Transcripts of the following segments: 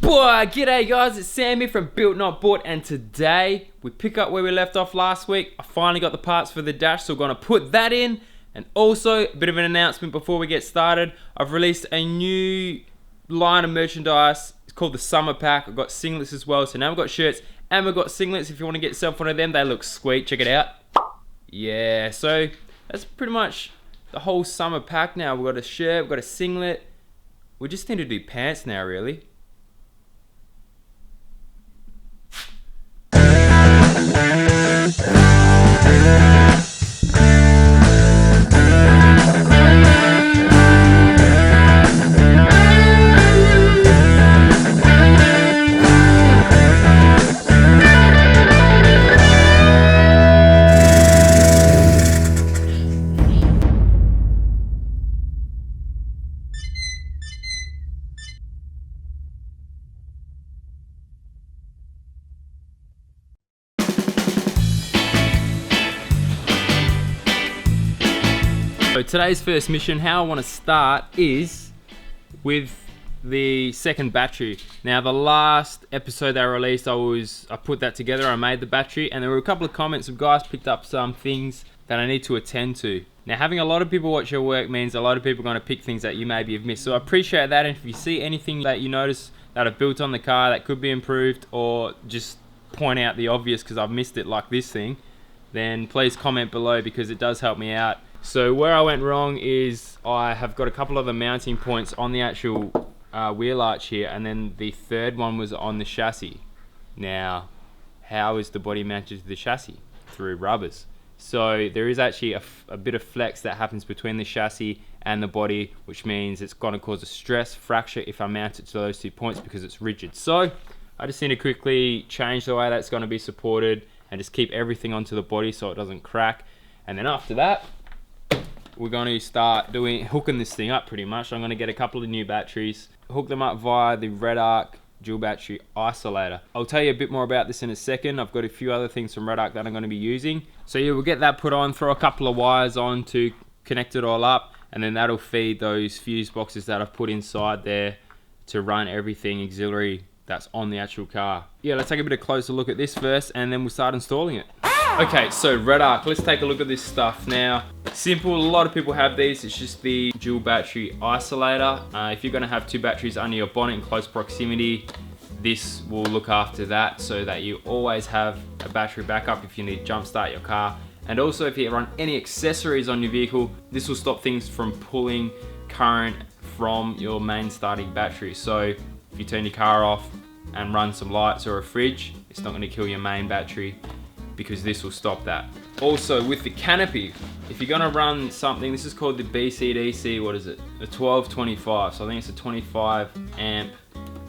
Boy, g'day guys, it's Sam here from Built Not Bought, and today we pick up where we left off last week. I finally got the parts for the dash, so we're gonna put that in. And also, a bit of an announcement before we get started. I've released a new line of merchandise. It's called the Summer Pack. I've got singlets as well, so now we've got shirts and we've got singlets. If you want to get yourself one of them, they look sweet, check it out. Yeah, so that's pretty much the whole summer pack now. We've got a shirt, we've got a singlet. We just need to do pants now, really. So today's first mission, how I want to start is with the second battery. Now the last episode that I released, I put that together, I made the battery, and there were a couple of comments of guys picked up some things that I need to attend to. Now having a lot of people watch your work means a lot of people are going to pick things that you maybe have missed. So I appreciate that, and if you see anything that you notice that I've built on the car that could be improved, or just point out the obvious because I've missed it, like this thing, then please comment below because it does help me out. So where I went wrong is I have got a couple of the mounting points on the actual wheel arch here, and then the third one was on the chassis. Now, how is the body mounted to the chassis? Through rubbers. So there is actually a bit of flex that happens between the chassis and the body, which means it's going to cause a stress fracture if I mount it to those 2 points because it's rigid. So I just need to quickly change the way that's going to be supported and just keep everything onto the body so it doesn't crack. And then after that, we're going to start hooking this thing up pretty much. I'm going to get a couple of new batteries, hook them up via the RedArc dual battery isolator. I'll tell you a bit more about this in a second. I've got a few other things from RedArc that I'm going to be using. So yeah, we'll get that put on, throw a couple of wires on to connect it all up, and then that'll feed those fuse boxes that I've put inside there to run everything auxiliary that's on the actual car. Yeah, let's take a bit of a closer look at this first, and then we'll start installing it. Okay, so RedArc, let's take a look at this stuff now. Simple, a lot of people have these. It's just the dual battery isolator. If you're gonna have two batteries under your bonnet in close proximity, this will look after that so that you always have a battery backup if you need to jump start your car. And also if you run any accessories on your vehicle, this will stop things from pulling current from your main starting battery. So if you turn your car off and run some lights or a fridge, it's not gonna kill your main battery, because this will stop that. Also with the canopy, if you're gonna run something, this is called the BCDC, what is it? The 1225, so I think it's a 25 amp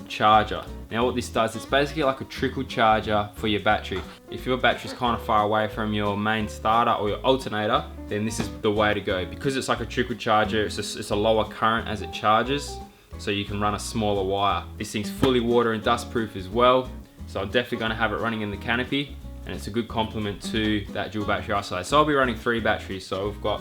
charger. Now what this does, it's basically like a trickle charger for your battery. If your battery's kind of far away from your main starter or your alternator, then this is the way to go. Because it's like a trickle charger, it's a lower current as it charges, so you can run a smaller wire. This thing's fully water and dust proof as well, so I'm definitely gonna have it running in the canopy, and it's a good complement to that dual battery isolator. So I'll be running 3 batteries. So we've got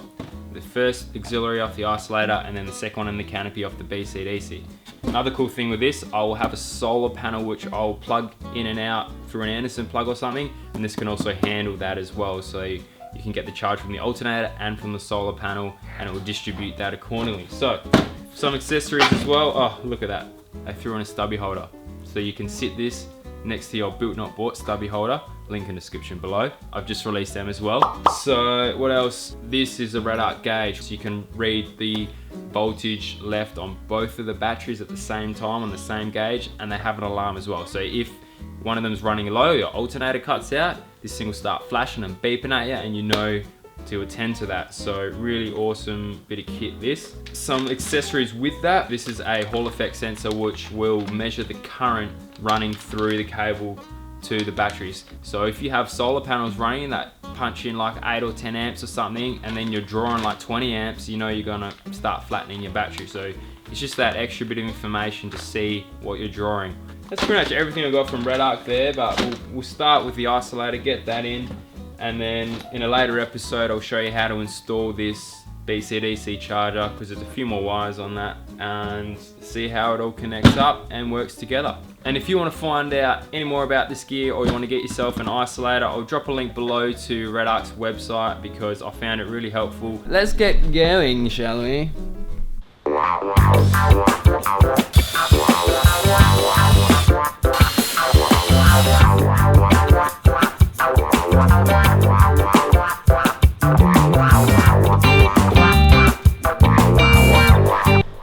the first auxiliary off the isolator, and then the second one in the canopy off the BCDC. Another cool thing with this, I will have a solar panel which I'll plug in and out through an Anderson plug or something, and this can also handle that as well. So you can get the charge from the alternator and from the solar panel, and it will distribute that accordingly. So some accessories as well. Oh, look at that. I threw in a stubby holder. So you can sit this next to your Built Not Bought stubby holder. Link in the description below. I've just released them as well. So what else? This is a RedArc gauge, so you can read the voltage left on both of the batteries at the same time on the same gauge, and they have an alarm as well. So if one of them is running low, your alternator cuts out, this thing will start flashing and beeping at you, and you know to attend to that. So really awesome bit of kit this. Some accessories with that. This is a Hall effect sensor which will measure the current running through the cable to the batteries. So if you have solar panels running that punch in like 8 or 10 amps or something, and then you're drawing like 20 amps, you know you're gonna start flattening your battery. So it's just that extra bit of information to see what you're drawing. That's pretty much everything I got from RedArc there, but we'll start with the isolator, get that in, and then in a later episode I'll show you how to install this BCDC charger, because there's a few more wires on that, and see how it all connects up and works together. And if you want to find out any more about this gear or you want to get yourself an isolator, I'll drop a link below to RedArc's website because I found it really helpful. Let's get going, shall we?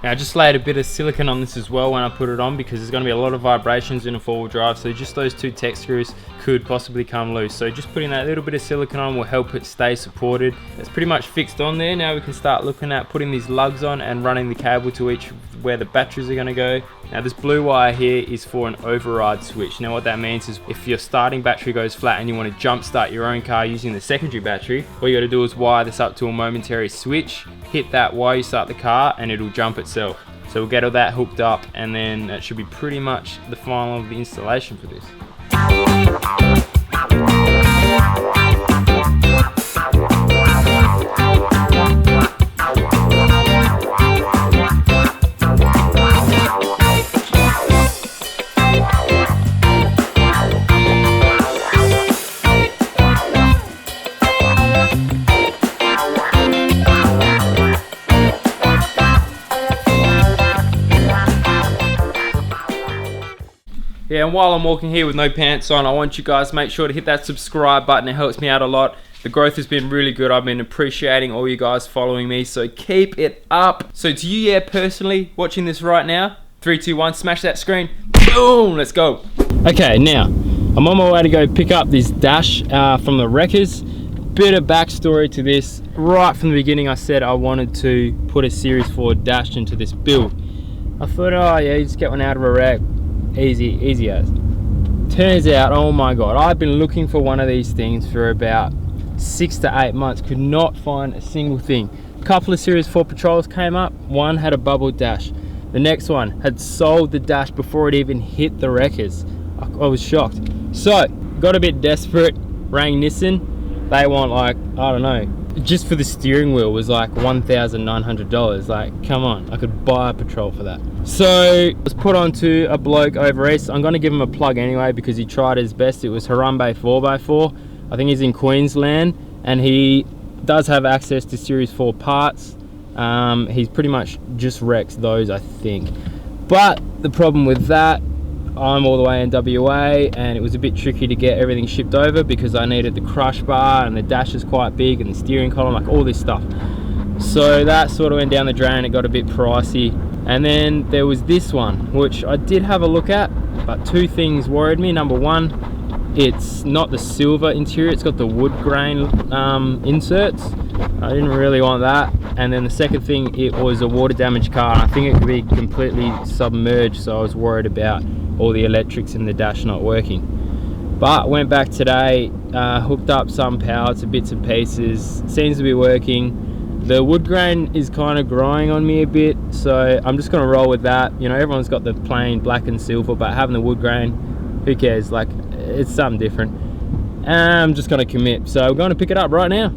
Now I just laid a bit of silicone on this as well when I put it on because there's going to be a lot of vibrations in a four-wheel drive, so just those two tech screws could possibly come loose. So just putting that little bit of silicone on will help it stay supported. It's pretty much fixed on there. Now we can start looking at putting these lugs on and running the cable to each where the batteries are going to go. Now this blue wire here is for an override switch. Now what that means is if your starting battery goes flat and you want to jump start your own car using the secondary battery, all you got to do is wire this up to a momentary switch, hit that while you start the car and it'll jump itself. So we'll get all that hooked up and then that should be pretty much the final of the installation for this. Yeah, and while I'm walking here with no pants on, I want you guys to make sure to hit that subscribe button. It helps me out a lot. The growth has been really good. I've been appreciating all you guys following me, so keep it up. So to you, personally, watching this right now, 3, 2, 1, smash that screen. Boom, let's go. Okay, now, I'm on my way to go pick up this dash from the wreckers. Bit of backstory to this. Right from the beginning, I said I wanted to put a Series 4 dash into this build. I thought, oh yeah, you just get one out of a wreck. Easy as. Turns out, oh my god, I've been looking for one of these things for about 6 to 8 months, could not find a single thing. A couple of Series 4 patrols came up, one had a bubble dash. The next one had sold the dash before it even hit the wreckers. I was shocked. So, got a bit desperate, rang Nissan. They want like, I don't know, just for the steering wheel was like $1,900. Like, come on, I could buy a patrol for that. So it was put onto a bloke over east. I'm going to give him a plug anyway because he tried his best. It was Harambe 4x4. I think he's in Queensland and he does have access to Series 4 parts. He's pretty much just wrecks those, I think. But the problem with that, I'm all the way in WA and it was a bit tricky to get everything shipped over because I needed the crush bar and the dash is quite big and the steering column, like all this stuff. So that sort of went down the drain. It got a bit pricey. And then there was this one, which I did have a look at, but two things worried me. Number one, it's not the silver interior, it's got the wood grain inserts. I didn't really want that. And then the second thing, it was a water damaged car. I think it could be completely submerged, so I was worried about all the electrics in the dash not working. But went back today, hooked up some power to bits and pieces, seems to be working. The wood grain is kind of growing on me a bit, so I'm just going to roll with that. You know, everyone's got the plain black and silver, but having the wood grain, who cares? Like, it's something different. I'm just going to commit, so we're going to pick it up right now.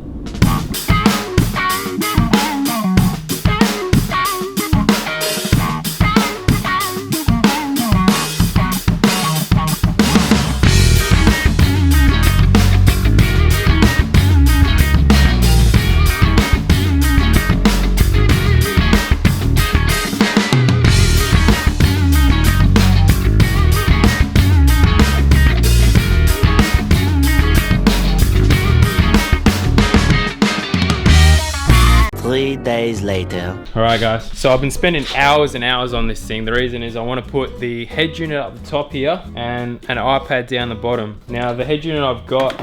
Days later. Alright guys, so I've been spending hours and hours on this thing. The reason is I want to put the head unit up the top here and an iPad down the bottom. Now the head unit I've got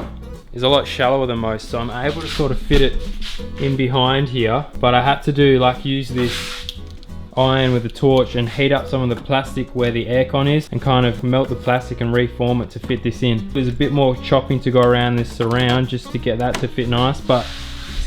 is a lot shallower than most, so I'm able to sort of fit it in behind here, but I had to use this iron with a torch and heat up some of the plastic where the aircon is and kind of melt the plastic and reform it to fit this in. There's a bit more chopping to go around this surround just to get that to fit nice, but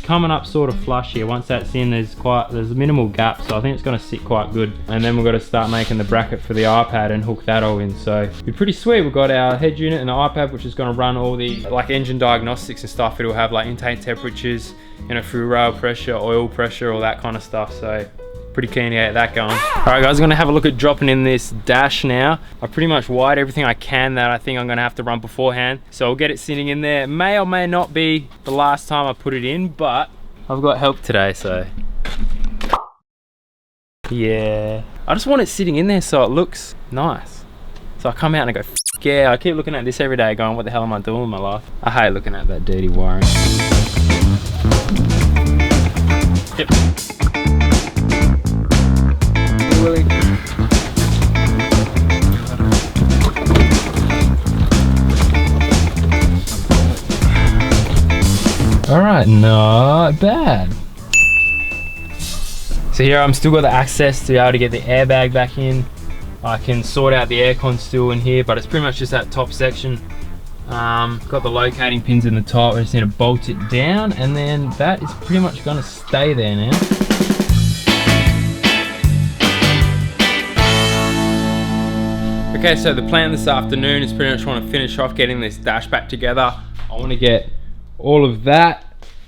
coming up sort of flush here. Once that's in, there's a minimal gap, so I think it's going to sit quite good. And then we've got to start making the bracket for the iPad and hook that all in, so it'll be pretty sweet. We've got our head unit and the iPad, which is going to run all the like engine diagnostics and stuff. It'll have like intake temperatures, you know, through rail pressure, oil pressure, all that kind of stuff. So pretty keen to get that going. Alright guys, I'm gonna have a look at dropping in this dash now. I pretty much wired everything I can that I think I'm gonna have to run beforehand. So I'll get it sitting in there. May or may not be the last time I put it in, but I've got help today, so. Yeah. I just want it sitting in there so it looks nice. So I come out and I go, yeah, I keep looking at this every day going, what the hell am I doing with my life? I hate looking at that dirty wiring. Yep. Alright, not bad. So here I'm still got the access to be able to get the airbag back in. I can sort out the aircon still in here, but it's pretty much just that top section. Got the locating pins in the top. I just need to bolt it down, and then that is pretty much going to stay there now. Okay, so the plan this afternoon is pretty much want to finish off getting this dash back together. I want to get all of that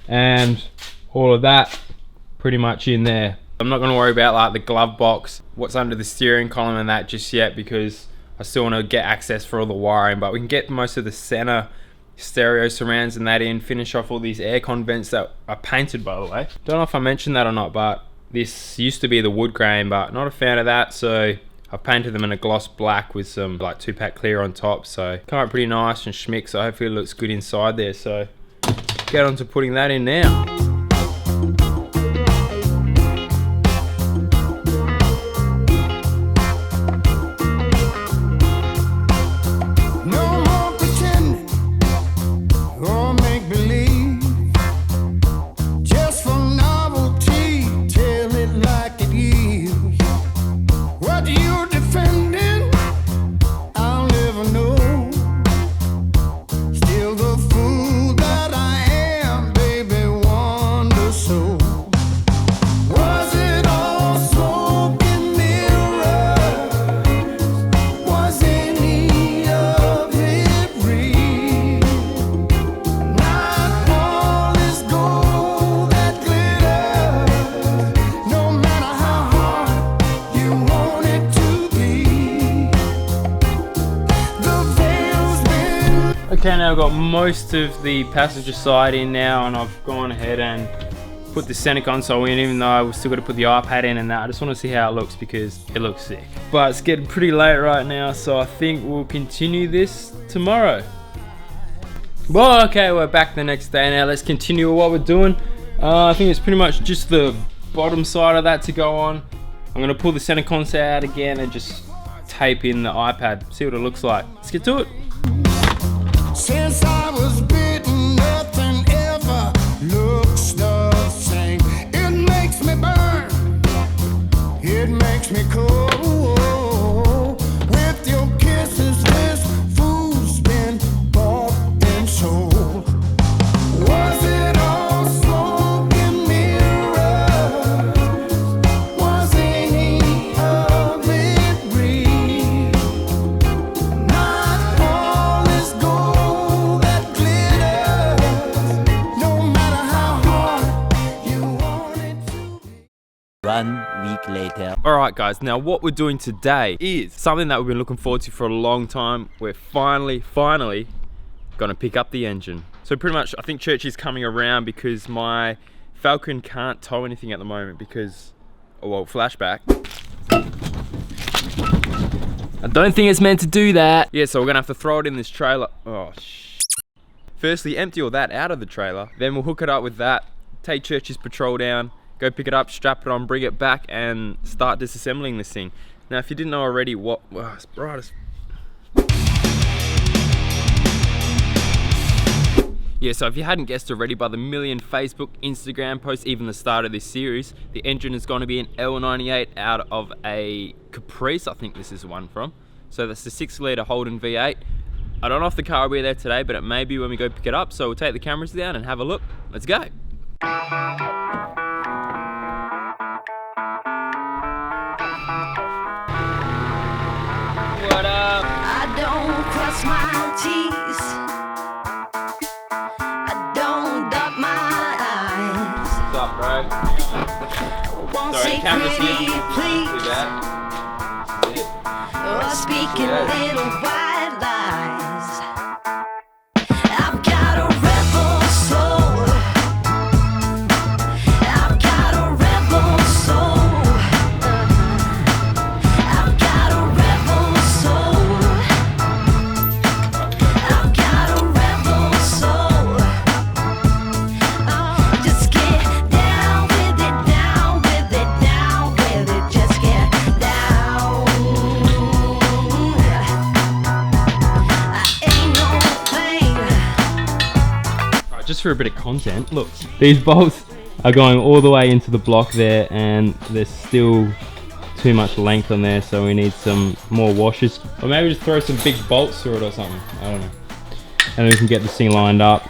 and all of that pretty much in there. I'm not going to worry about like the glove box, what's under the steering column and that just yet, because I still want to get access for all the wiring, but we can get most of the center stereo surrounds and that in, finish off all these aircon vents that are painted, by the way. Don't know if I mentioned that or not, but this used to be the wood grain, but not a fan of that, so I've painted them in a gloss black with some like 2-pack clear on top, so come out pretty nice and schmick, so hopefully it looks good inside there. So get on to putting that in now. Okay, now I've got most of the passenger side in now, and I've gone ahead and put the center console in, even though I've still got to put the iPad in and that. I just want to see how it looks because it looks sick. But it's getting pretty late right now, so I think we'll continue this tomorrow. Well, okay, we're back the next day now. Let's continue with what we're doing. I think it's pretty much just the bottom side of that to go on. I'm going to pull the center console out again and just tape in the iPad, see what it looks like. Let's get to it. Since I was bitten, nothing ever looks the same. It makes me burn, it makes me cold. With your kisses, this fool's been bought and sold. Was it all smoke and mirrors? Was any of it real? Not all is gold that glitters, no matter how hard you want it to be. 1 week later. Alright guys, now what we're doing today is something that we've been looking forward to for a long time. We're finally gonna pick up the engine. So pretty much I think Church is coming around because my Falcon can't tow anything at the moment because, oh well, flashback. I don't think it's meant to do that. Yeah, so we're gonna have to throw it in this trailer. Oh Firstly, empty all that out of the trailer, then we'll hook it up with that, take Church's patrol down, go pick it up, strap it on, bring it back, and start disassembling this thing. Now, if you didn't know already, it's bright as... Yeah, so if you hadn't guessed already by the million Facebook, Instagram posts, even the start of this series, the engine is going to be an L98 out of a Caprice, I think this is one from. So that's the 6-litre Holden V8. I don't know if the car will be there today, but it may be when we go pick it up, so we'll take the cameras down and have a look. Let's go. What up? I don't cross my T's, I don't dot my I's. What's up, bro? Won't Sorry, say camera's pretty speaking little white lies. I've got a rebel soul. I've got a rebel soul. I've got a rebel soul. I've got a rebel soul. Oh, just get down with it, down with it, down with it. Just get down. I ain't no pain. Alright, just for a bit of content, look, these bolts are going all the way into the block there, and there's still too much length on there, so we need some more washers, or maybe just throw some big bolts through it or something. I don't know. And then we can get this thing lined up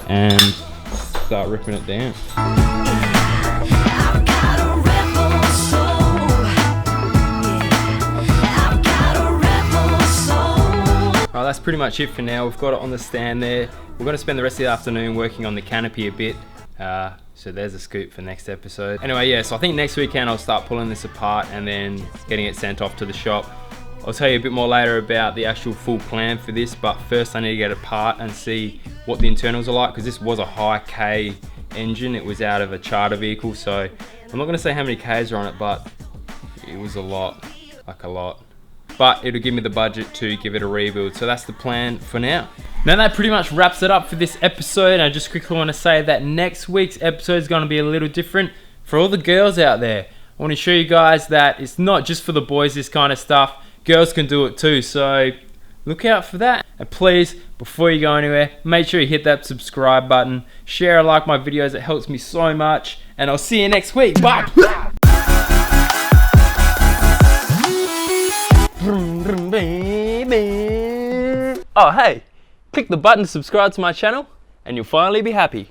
and start ripping it down. I've got a rebel soul. Yeah. I've got a rebel soul. Alright, that's pretty much it for now. We've got it on the stand there. We're going to spend the rest of the afternoon working on the canopy a bit. So there's a scoop for next episode. Anyway, yeah, so I think next weekend I'll start pulling this apart and then getting it sent off to the shop. I'll tell you a bit more later about the actual full plan for this, but first I need to get it apart and see what the internals are like, because this was a high K engine. It was out of a charter vehicle, so I'm not going to say how many Ks are on it, but it was a lot, like a lot. But it'll give me the budget to give it a rebuild, so that's the plan for now. Now that pretty much wraps it up for this episode. I just quickly want to say that next week's episode is going to be a little different for all the girls out there. I want to show you guys that it's not just for the boys, this kind of stuff. Girls can do it too, so look out for that. And please, before you go anywhere, make sure you hit that subscribe button, share and like my videos, it helps me so much, and I'll see you next week. Bye! Oh hey, click the button to subscribe to my channel and you'll finally be happy.